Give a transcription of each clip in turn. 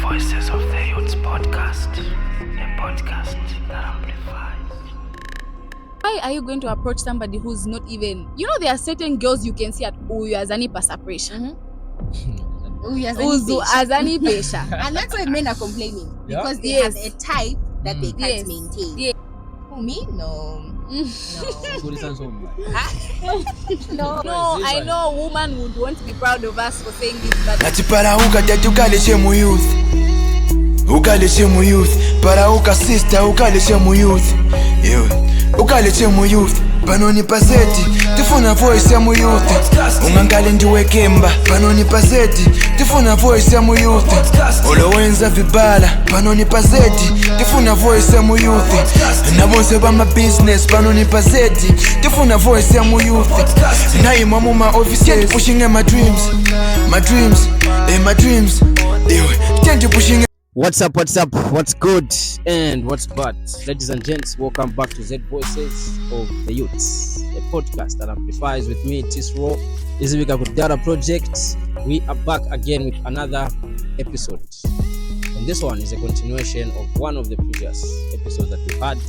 Zed-Voices of the Youths podcast, a podcast that amplifies. Why are you going to approach somebody who's not even, there are certain girls you can see at uyazani pasapresha. Uyazani pesha. And that's why men are complaining. Because they have a type that they can't maintain. Yeah. Who, me? No. No, I know a woman would want to be proud of us for saying this, but Ati para uka tete ukalishe mu youth. Ukalishe mu youth. Para uka sister ukalishe mu youth. Ukalishe mu youth. Panoni paseti tifuna voice ya mu youth. Ungangale ndiwe kemba. Panoni paseti tifuna voice ya mu youth. Olowenza vibala. Panoni paseti tifuna voice ya mu youth. Nabonse bama business. Panoni paseti tifuna voice ya mu youth. Nayi mamu ma offices pushing my dreams. My dreams. Tend pushing. What's up, what's good, and what's bad? Ladies and gents, welcome back to Zed-Voices of the Youths, a podcast that amplifies with me, Tisro. This week I got Data Project. We are back again with another episode. And this one is a continuation of one of the previous episodes that we had.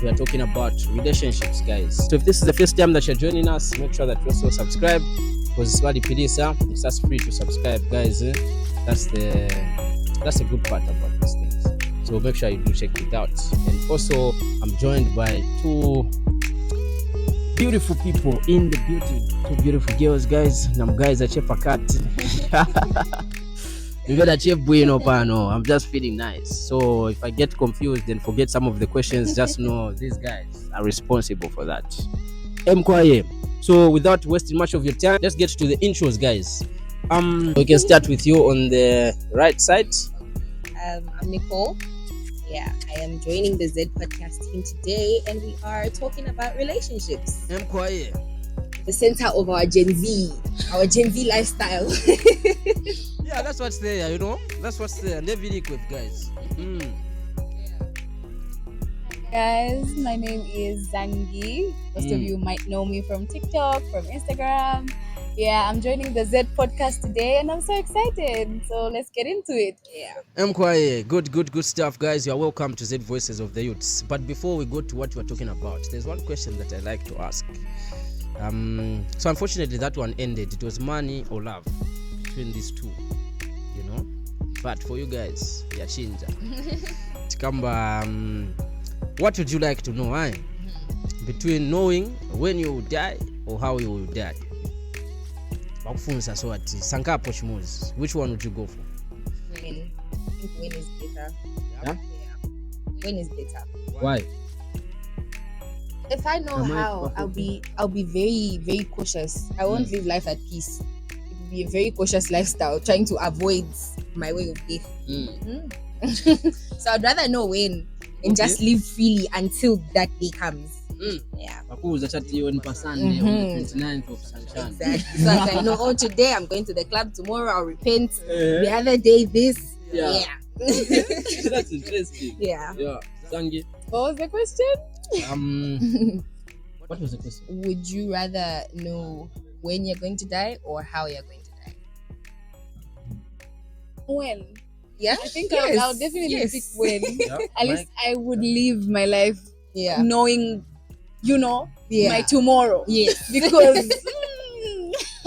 We are talking about relationships, guys. So if this is the first time that you're joining us, make sure that you also subscribe. Because it's very it's just free to subscribe, guys. That's a good part about these things. So make sure you do check it out. And also, I'm joined by two beautiful people in the building. Two beautiful girls, guys. Nam guys are chef akat. You got a chef bueno pano. I'm just feeling nice. So if I get confused and forget some of the questions, just know these guys are responsible for that. Mkwaye. So without wasting much of your time, let's get to the intros, guys. We can start with you on the right side. I'm Nico. Yeah, I am joining the Zed podcast team today, and we are talking about relationships. Mkwaye. The center of our Gen Z lifestyle. Yeah, that's what's there, That's what's there. And they're very quick, guys. guys, my name is Zangi. Most of you might know me from TikTok, from Instagram. Yeah, I'm joining the Zed podcast today and I'm so excited. So let's get into it. Yeah. Mkwaye, good stuff, guys. You're welcome to Zed-Voices of the Youths. But before we go to what we're talking about, there's one question that I like to ask. So unfortunately that one ended. It was money or love between these two, But for you guys, yeah, chinja. Tikamba, what would you like to know, between knowing when you will die or how you will die? So which one would you go for? When. I think when is better. Yeah? When is better. Why? If I know how, I'll be very, very cautious. I won't live life at peace. It will be a very cautious lifestyle, trying to avoid my way of death. So I'd rather know when and just live freely until that day comes. Yeah. On the 29th of Sunshine. Exactly. So I know, today I'm going to the club, tomorrow I'll repent. The other day this. Yeah. That's interesting. Yeah. Zangi. What was the question? What was the question? Would you rather know when you're going to die or how you're going to die? When? Yeah. I think I'll definitely pick when. Yeah. At least I would live my life knowing, my tomorrow. Yes. Because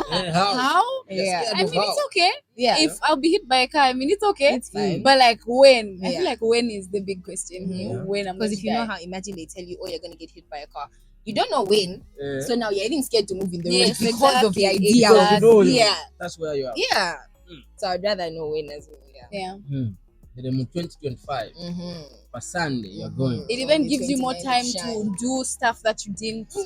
How? Yeah. I mean, it's okay. Yeah. If I'll be hit by a car, it's okay. It's fine. But like when? I Yeah. feel like when is the big question here. When I'm going Because to if you die. know how, imagine they tell you, you're going to get hit by a car. You don't know when. So now you're even scared to move in the road Yes, because of the exactly. idea. Exactly. Yeah. That's where you are. Yeah. So I'd rather know when as well. Yeah. In 2025, for Sunday, you're going. It even Only gives you more 29 time shine. to do stuff that you didn't. Gives So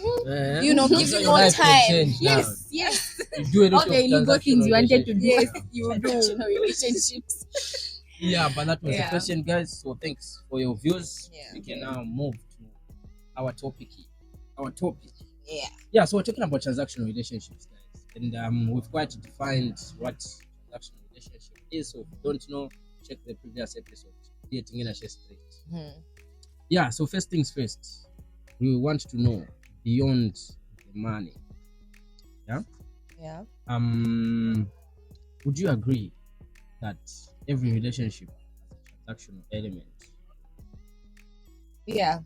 you your more life can time. change now. Yes. You do a lot All the illegal of things you wanted to do. Yes, you do. Transactional relationships. Yeah, but that was the Yeah. question, guys. So thanks for your views. Yeah. We can now move to our topic. Yeah. Yeah, so we're talking about transactional relationships, guys. And we've quite defined what transactional relationship is. So if you don't know, check the previous episode. Dating in a straight. Yeah, so first things first. We want to know beyond the money. Yeah. Would you agree that every relationship transactional element. Yeah,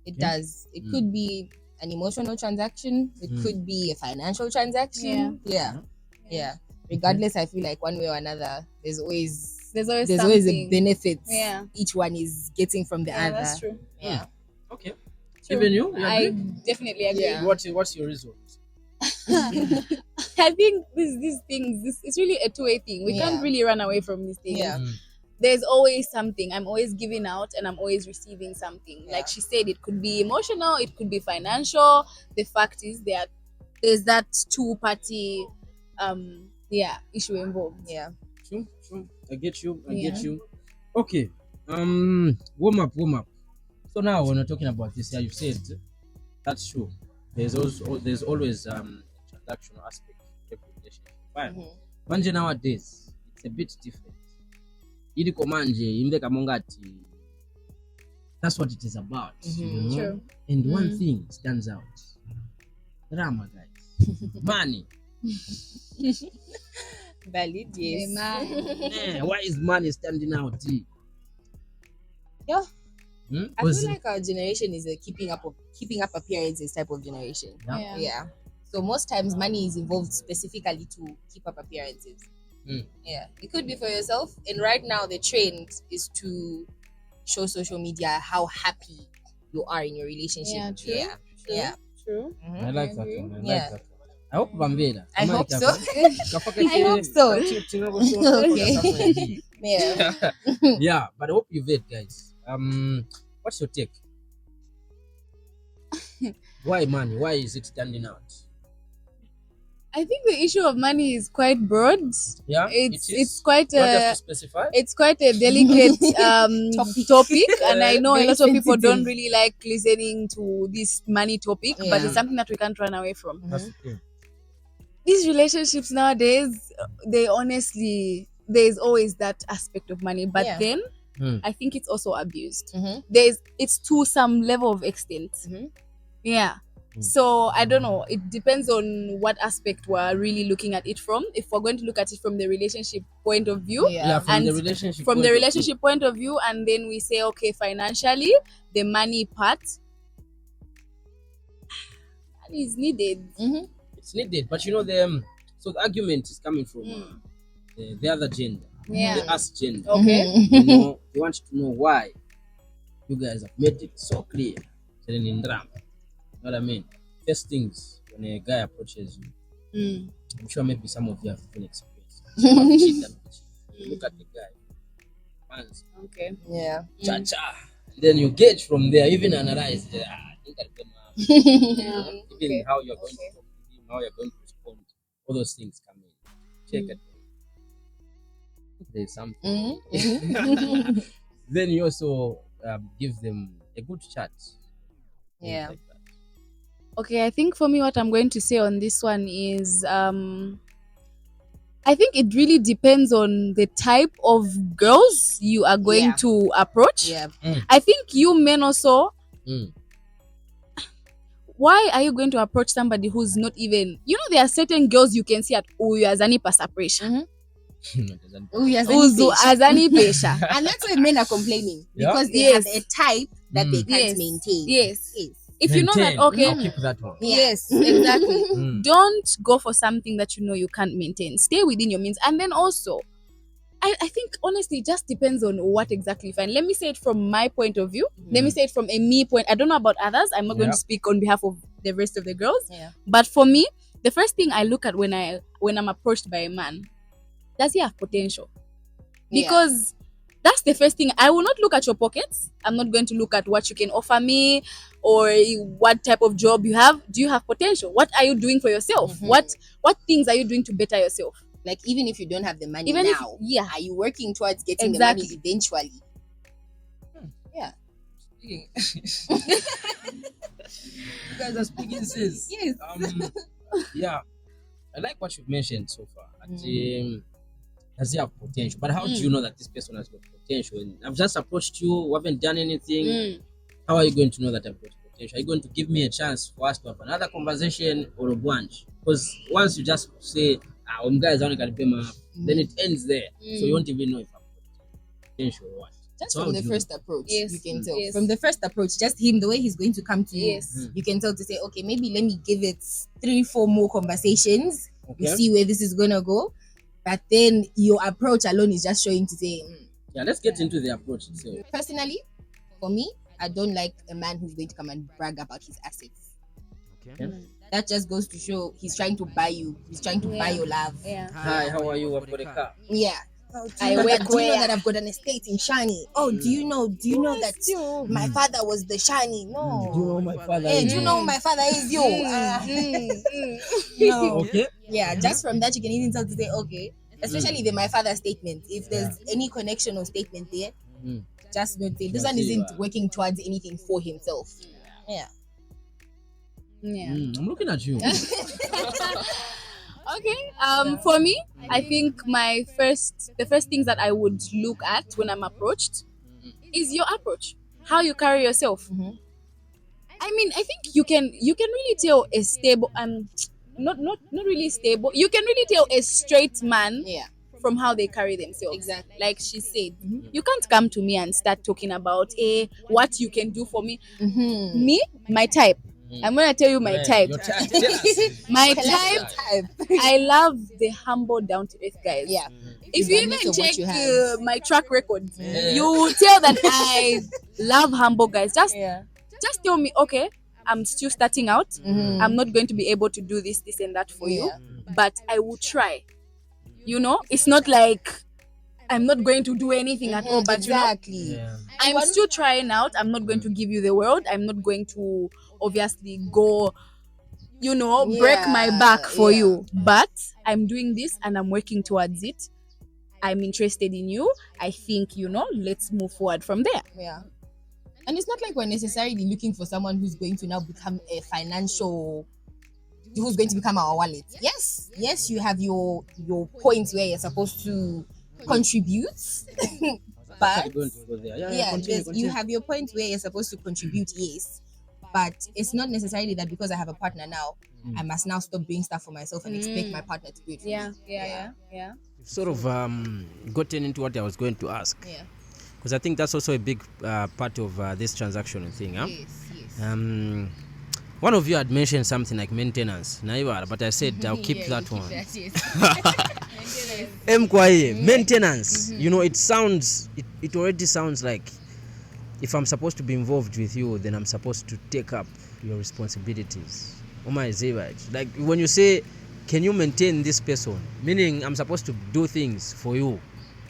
it Yeah. does. It could be an emotional transaction. It could be a financial transaction. Yeah. Regardless, I feel like one way or another, there's always a something. benefit. Yeah. Each one is getting from the other. That's true. Yeah. Okay. True. Even you I agree? definitely agree. Yeah. What's your result? I think these things, it's really a two-way thing. We can't really run away from these things. Yeah. There's always something. I'm always giving out and I'm always receiving something. Like she said, it could be emotional, it could be financial. The fact is there's that two-party issue involved. Yeah. True. I get you. Okay. Warm up. So now when we're talking about this, you said that's true. There's always transactional aspect to every relationship. Fine. Manje nowadays it's a bit different. Iliko manje imveka mongati. That's what it is about. You know? True. And one thing stands out. Drama, guys. Money. Valid, yes. Why is money standing out? Yeah. I Was feel like our generation is a keeping up appearances type of generation. Yeah. So most times money is involved specifically to keep up appearances. Yeah. It could be for yourself. And right now the trend is to show social media how happy you are in your relationship. Yeah, true. Yeah. True. I like that one. I like Yeah. that one. I hope Bambela. I hope so. I hope so. Okay. Yeah. Yeah, but I hope you've heard, guys. What's your take? Why money? Why is it standing out? I think the issue of money is quite broad. Yeah, it's quite Not a just to specify. it's quite a delicate topic, and I know a Very lot of people sensitive. don't really like listening to this money topic, but Yeah. it's something that we can't run away from. That's okay. These relationships nowadays, they honestly, there's always that aspect of money, but Yeah. then I think it's also abused. It's to some level of extent. Yeah. So I don't know. It depends on what aspect we're really looking at it from. If we're going to look at it from the relationship point of view, From the relationship. point of view, and then we say, okay, financially, the money part, money is needed. It's needed, but you know so the argument is coming from the other gender, the us gender. Okay. You know, they want to know why you guys have made it so clear. Telling in drama. You know what I mean? First things, when a guy approaches you, I'm sure maybe some of you have been experienced. You look at the guy, hands, Okay. Yeah. cha-cha. Then you gauge from there, even analyze. Even how you're going to talk to him, how you're going to respond. All those things come in. Check it. There's something. Then you also give them a good chat. Yeah. Like that. Okay, I think for me, what I'm going to say on this one is, I think it really depends on the type of girls you are going to approach. Yeah. I think you men also, Mm. why are you going to approach somebody who's not even, there are certain girls you can see at Uyazani Pasapresha. Oh, yes. Azani Pesha. And that's why men are complaining. Yeah. Because they have a type that they can't maintain. Yes. If you know that, okay. I'll keep that one. Yes, exactly. Mm. Don't go for something that you know you can't maintain. Stay within your means. And then also, I think honestly, it just depends on what exactly you find. Let me say it from my point of view. Let me say it from a me point. I don't know about others. I'm not going to speak on behalf of the rest of the girls. Yeah. But for me, the first thing I look at when I'm approached by a man, does he have potential? Because that's the first thing. I will not look at your pockets. I'm not going to look at what you can offer me or what type of job you have. Do you have potential? What are you doing for yourself? What things are you doing to better yourself? Like, even if you don't have the money Even now, if- are you working towards getting Exactly. the money eventually? Yeah. You guys are speaking sense. Yes. Yeah, I like what you've mentioned so far. Does he have potential? But how do you know that this person has got potential? And I've just approached you, we haven't done anything. How are you going to know that I've got potential? Are you going to give me a chance for us to have another conversation or a bunch? Because once you just say, guys, I only can pay my, then it ends there. So you won't even know if I'm potential. potential what? Just So from how the do first approach, Yes, you can tell. yes. From the first approach, just him, the way he's going to come to you, Yes. you can tell to say, okay, maybe let me give it 3-4 more conversations. Okay. You see where this is gonna go. But then your approach alone is just showing to say, Yeah, let's get into the approach itself. personally, for me, I don't like a man who's going to come and brag about his assets. Okay. That just goes to show he's trying to buy you. He's trying to buy your love. Yeah. Hi, how are you? I've got a car. Yeah. I Do work you know where? that I've got an estate in Shani? Oh, do you know that my father was the Shani? No. Do you know my father? Hey, is- do you know who my father is? You. No. Okay. Yeah, just from that you can even tell to say, okay, especially the my father statement. If there's any connection or statement there, Mm. just note it. This Just one say, isn't working towards anything for himself. Yeah. Yeah. I'm looking at you. Okay. For me, I think the first things that I would look at when I'm approached is your approach, how you carry yourself. Mhm. I mean, I think you can really tell a stable not really stable. You can really tell a straight man Yeah. from how they carry themselves. Exactly. Like she said, you can't come to me and start talking about what you can do for me. Mm-hmm. Me, my type. I'm gonna tell you my type. Your type. Yes. My Type. type. I love the humble, down to earth guys. Yeah. If you Regardless even of what check you have. my track record, Yeah. you will tell that I love humble guys. Just tell me, okay, I'm still starting out. Mhm. I'm not going to be able to do this and that for you, Yeah. but I will try. You know, it's not like I'm not going to do anything at all, but exactly. Yeah. I'm still trying out. I'm not going to give you the world. I'm not going to obviously go, break my back for Yeah. you. But I'm doing this and I'm working towards it. I'm interested in you. I think, let's move forward from there. Yeah. And it's not like we're necessarily looking for someone who's going to now become who's going to become our wallet. Yes, you have your points where you're supposed to contribute, but Going to go there. yeah, Continue. you have your points where you're supposed to contribute. Yes, but it's not necessarily that because I have a partner now, I must now stop doing stuff for myself and expect my partner to do it for me. Yeah. Sort of gotten into what I was going to ask. Yeah. Because I think that's also a big part of this transactional thing. Huh? Yes. One of you had mentioned something like maintenance, Naiva, but I said I'll keep that one. Maintenance. It already sounds like if I'm supposed to be involved with you, then I'm supposed to take up your responsibilities. Like when you say, can you maintain this person? Meaning I'm supposed to do things for you,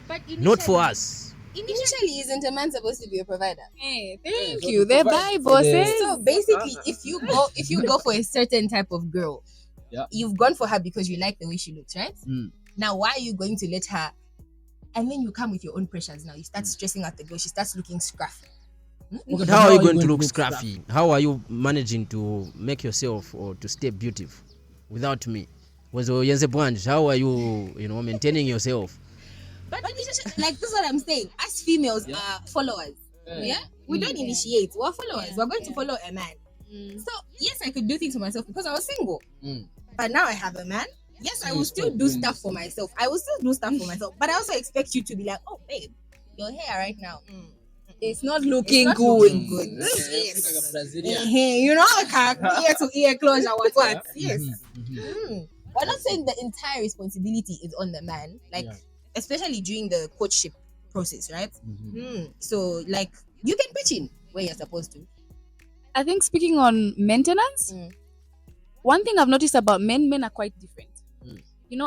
But not for us. Initially, isn't a man supposed to be a provider? Hey, thank so you. to The provide Bible for the- says. So basically, if you go for a certain type of girl, Yeah. you've gone for her because you like the way she looks, right? Mm. Now, why are you going to let her? And then you come with your own pressures. Now you start stressing out the girl. She starts looking scruffy. But how are you going to look scruffy? How are you managing to make yourself or to stay beautiful without me? How are you, maintaining yourself? But like this is what I'm saying. As females are followers. Yeah, we don't initiate. We're followers. We're going to follow a man. So yes, I could do things for myself because I was single. But now I have a man. Yes, I will still do stuff for myself. But I also expect you to be like, oh babe, your hair right now. It's not looking It's not good. looking good. Yes. Brazilian. You know, ear to ear closure. What? Yes. We're not saying the entire responsibility is on the man, especially during the courtship process, right? So, you can pitch in where you're supposed to. I think speaking on maintenance, one thing I've noticed about men are quite different.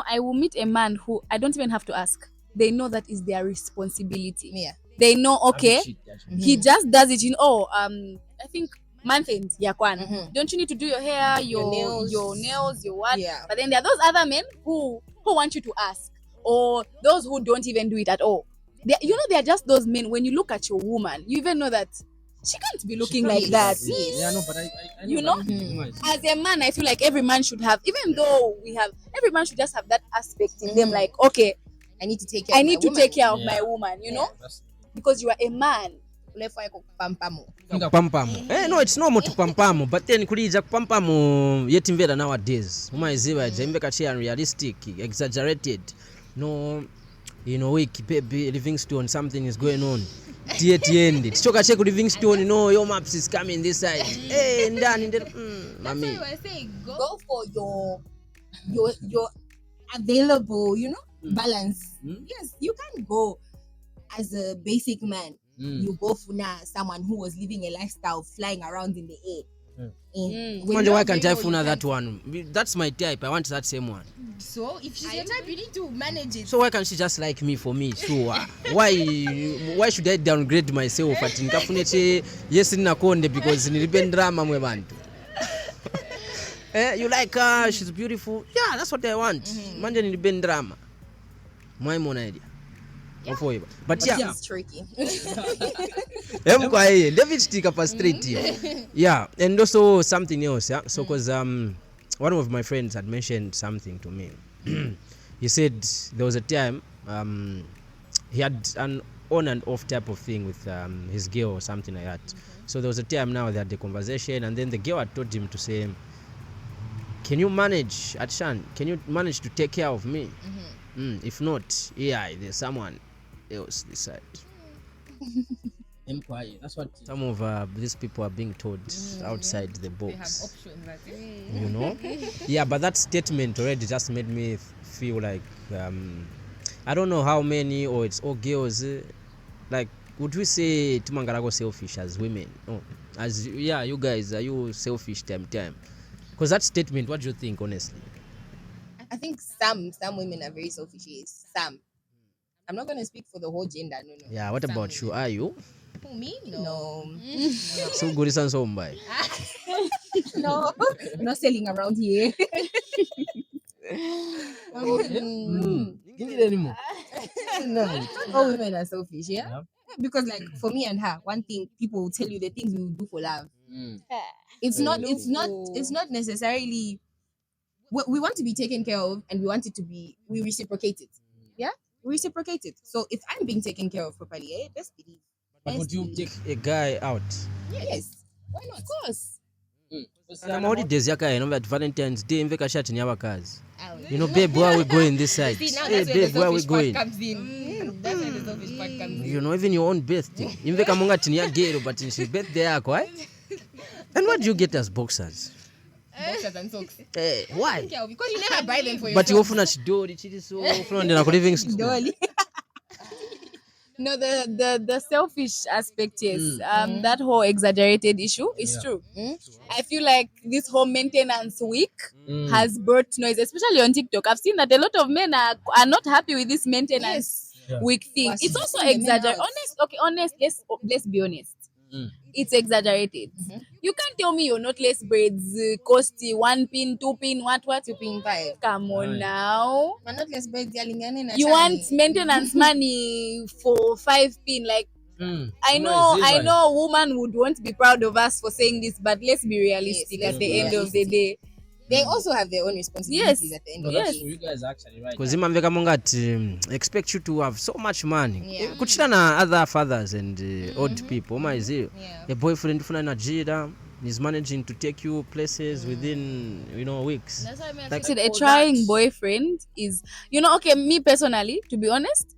I will meet a man who I don't even have to ask. They know that is their responsibility. Yeah. They know, okay, he just does it. I think month end, don't you need to do your hair, your nails, your what? Yeah. But then there are those other men who want you to ask, or those who don't even do it at all. They are just those men. When you look at your woman, you even know that she can't be looking like that. Yeah, no, but I As a man, I feel like every man should have, even though every man should just have that aspect in them. Like, okay, I need to take care of my woman, because you are a man. Pampamo. No, it's normal to pampamo, but then kulija pampamo yetimvera nowadays. Umaiziva jaimveka chia unrealistic, exaggerated. No, in a week baby Livingstone something is going on tiende tichoka check Livingstone no your maps is coming this side hey ndani mami that's why I say go for your available balance. Yes, you can go as a basic man. You go for someone who was living a lifestyle flying around in the air. Why can't I find that one? That's my type. I want that same one. So if she's your type, you need to manage it. So why can't she just like me for me? So why should I downgrade myself at nikafunete yes ninakonde because nilipendrama mwe bantu. You like her, she's beautiful. Yeah, that's what I want. Manje nilipendrama. My mon idea. Yeah. But yeah, it's tricky. David stick up straight here. Yeah, and also something else. Yeah, so because one of my friends had mentioned something to me. He said there was a time he had an on and off type of thing with his girl or something like that. So there was a time now they had the conversation, and then the girl had told him to say, "Can you manage, Atshan? Can you manage to take care of me? If not, there's someone else this side." That's what some of these people are being told outside the box. They have options, right? Yeah, but that statement already just made me feel like I don't know how many or it's all girls. Like, would we say Tumangarago selfish as women? No, as you guys, are you selfish time? Because that statement, what do you think, honestly? I think some women are very selfish. Yes, some. I'm not going to speak for the whole gender. No. Yeah, what about you? Are you? Who, me? No. So good is so by. No, I'm not selling around here. Give it anymore. No, all women are selfish, yeah? Because like for me and her, one thing people will tell you the things we will do for love. It's not necessarily we want to be taken care of, and we want it to be, we reciprocate it. Yeah, we reciprocate it. So if I'm being taken care of properly, let's believe. But would you take a guy out? Yes, why not? Of course. Kama holidays yaka at Valentine's Day mveka shati ni abakazi. Babe, where are we going this side? Hey babe, where are we going? Comes in. That's where the selfish part comes in. Even your own birthday. Mveka munga tini ya gero but it's birthday yako, eh? And what do you get as boxers? Boxers and socks. Why? Because you never buy them for yourself. But you often chidori chidi so often na living school. No, the selfish aspect is that whole exaggerated issue is true. I feel like this whole maintenance week has brought noise, especially on TikTok. I've seen that a lot of men are not happy with this maintenance week thing. It's also exaggerated. Honest. Let's be honest. It's exaggerated. You can't tell me you're knotless braids cost 1 pin, 2 pin, what 2 pin 5. Come on now. Knotless braids you want maintenance money for 5 pin, like I know woman would want to be proud of us for saying this, but let's be realistic at the end of the day. They also have their own responsibilities at the end of the day. So you guys are actually right. Because Imamveka Mongati expect you to have so much money. Kuchita na other fathers and old people. A boyfriend from Nigeria is managing to take you places within weeks. That's why I said a trying boyfriend is me personally, to be honest,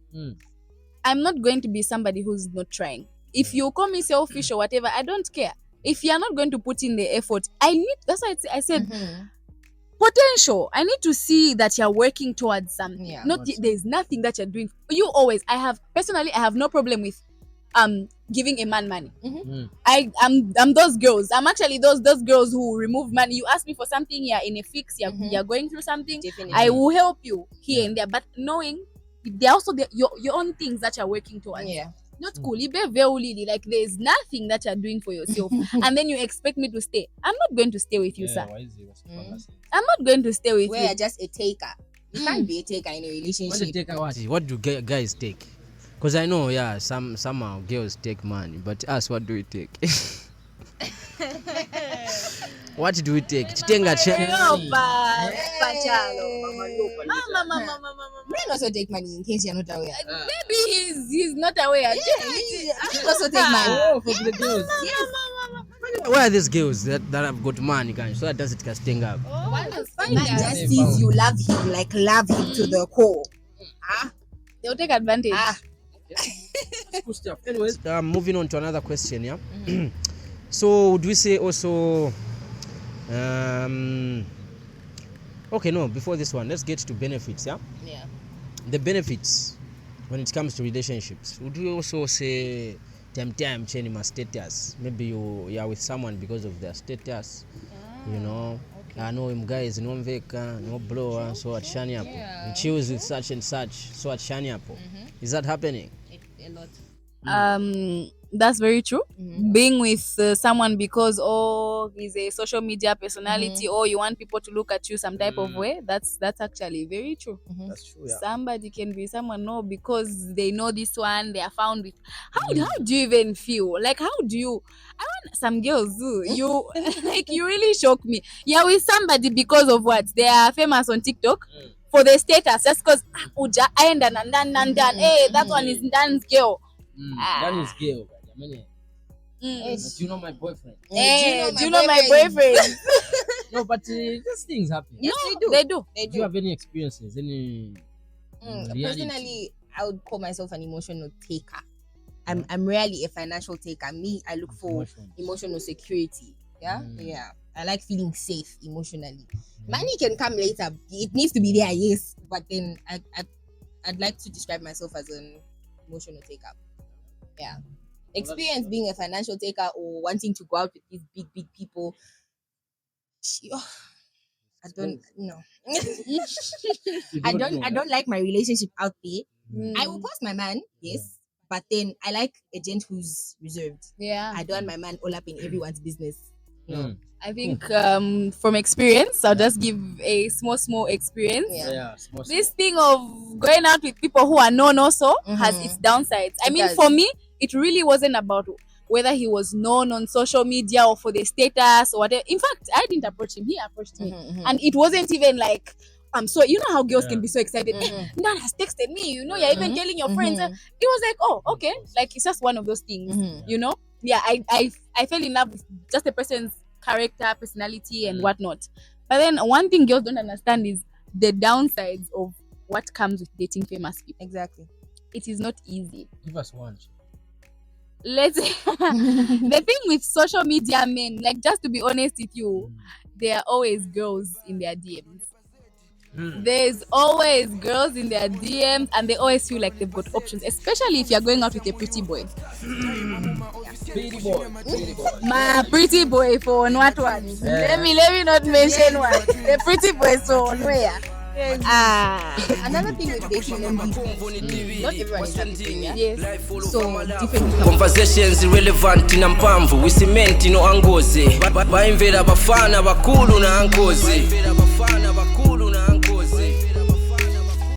I'm not going to be somebody who's not trying. If you call me selfish or whatever, I don't care. If you're not going to put in the effort, that's why I said potential. I need to see that you're working towards something. There's nothing that you're doing. You always. I have no problem with giving a man money. I'm those girls. I'm actually those girls who remove money. You ask me for something, you're in a fix, you're going through something. Definitely. I will help you here and there, but knowing there are also your own things that you're working towards. Not cool. Like there's nothing that you're doing for yourself, and then you expect me to stay. I'm not going to stay with you, sir. I'm not going to stay with you. We're just a taker. You can't be a taker in a relationship. What do guys take? Because I know, somehow girls take money, but us, what do we take? What do we take? Men also take money, in case you're not aware. Maybe he's not aware. He also take money. For the girls. Where are these girls that have got money, guys? So that does it can sting up. Man just sees you love him to the core. They'll take advantage. Cool stuff. Anyways, moving on to another question, yeah. So would we say also okay, no, before this one, let's get to benefits, yeah? Yeah. The benefits when it comes to relationships. Would you also say time change my status? Maybe you are with someone because of their status. You know, okay. I know him guys no veka, no blower, so at Shaniapo. Yeah. You choose with such and such, so at Shaniapo. Is that happening? A lot. That's very true. Being with someone because he's a social media personality, or you want people to look at you some type of way, that's actually very true. That's true. Yeah. Somebody can be someone because they know this one, they are found with. How do you even feel? Like, how do you? I want some girls. You like, you really shock me. You're with somebody because of what? They are famous on TikTok. For their status, just because Uja and hey, that one is Dan's girl. That is gay. Do you know my boyfriend? Hey, do you know my boyfriend? No, but these things happen. Yes, They do. Do you have any experiences? Any personally, I would call myself an emotional taker. I'm rarely a financial taker. Me, I look for emotional security. Yeah. I like feeling safe emotionally. Money can come later. It needs to be there, yes. But then I'd like to describe myself as an emotional taker. Yeah. Experience being a financial taker or wanting to go out with these big people. I don't know. I don't like my relationship out there. I will post my man, yes. But then I like a gent who's reserved. Yeah. I don't want my man all up in everyone's business. No. I think from experience, I'll just give a small experience. Small. This thing of going out with people who are known also has its downsides. I mean, for me, it really wasn't about whether he was known on social media or for the status or whatever. In fact, I didn't approach him. He approached me. And it wasn't even like, so you know how girls can be so excited. Nan has texted me, you know, you're even telling your friends. It was like, oh, okay. Like, it's just one of those things, you know? Yeah, I fell in love with just a person's character, personality, and whatnot. But then one thing girls don't understand is the downsides of what comes with dating famous people. Exactly. It is not easy. Give us one. The thing with social media men, like, just to be honest with you, there are always girls in their DMs. There's always girls in their DMs, and they always feel like they've got options, especially if you're going out with a pretty boy. Pretty boy. My pretty boy for on what one? Let me not mention one. The pretty boy so on where? Another thing with dating and not everyone is happy, yeah? Yes. So different conversations irrelevant na mpamvu we cement no angoze baimvera bafana bakulu na angoze